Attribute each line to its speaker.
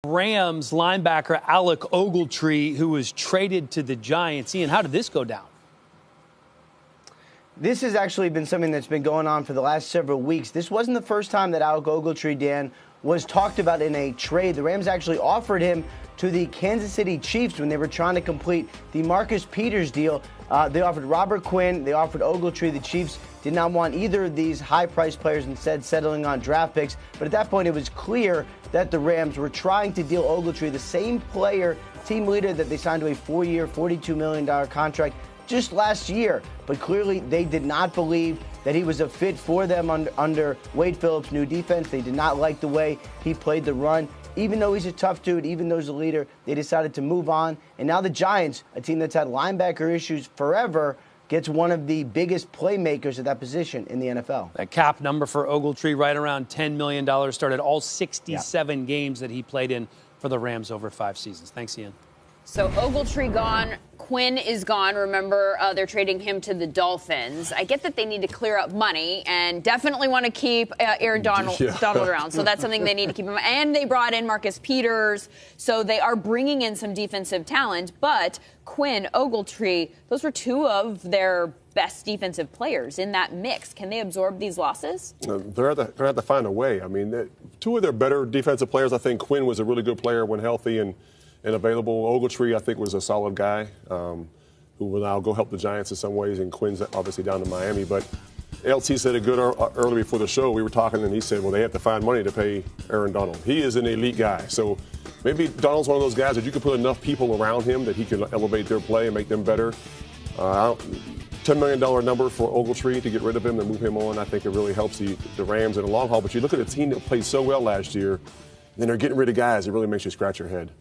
Speaker 1: Rams linebacker Alec Ogletree, who was traded to the Giants. Ian, how did this go down?
Speaker 2: This has actually been something that's been going on for the last several weeks. This wasn't the first time that Alec Ogletree, Dan, was talked about in a trade. The Rams actually offered him to the Kansas City Chiefs when they were trying to complete the Marcus Peters deal. They offered Robert Quinn. They offered Ogletree. The Chiefs did not want either of these high-priced players, instead settling on draft picks. But at that point, it was clear that the Rams were trying to deal Ogletree, the same player, team leader that they signed to a 4-year, $42 million contract just last year. But clearly, they did not believe that he was a fit for them under Wade Phillips' new defense. They did not like the way he played the run. Even though he's a tough dude, even though he's a leader, they decided to move on. And now the Giants, a team that's had linebacker issues forever, gets one of the biggest playmakers at that position in the NFL.
Speaker 1: That cap number for Ogletree, right around $10 million, started all 67 games that he played in for the Rams over 5 seasons. Thanks, Ian.
Speaker 3: So Ogletree gone, Quinn is gone. Remember, they're trading him to the Dolphins. I get that they need to clear up money and definitely want to keep Aaron Donald around. So that's something they need to keep in mind. And they brought in Marcus Peters. So they are bringing in some defensive talent. But Quinn, Ogletree, those were two of their best defensive players in that mix. Can they absorb these losses?
Speaker 4: They're going to have to find a way. I mean, two of their better defensive players, I think Quinn was a really good player when healthy and available. Ogletree, I think, was a solid guy who will now go help the Giants in some ways, and Quinn's obviously down to Miami. But LT said it good earlier before the show. We were talking, and he said, well, they have to find money to pay Aaron Donald. He is an elite guy. So maybe Donald's one of those guys that you can put enough people around him that he can elevate their play and make them better. $10 million number for Ogletree to get rid of him and move him on, I think it really helps the Rams in the long haul. But you look at a team that played so well last year, and then they're getting rid of guys. It really makes you scratch your head.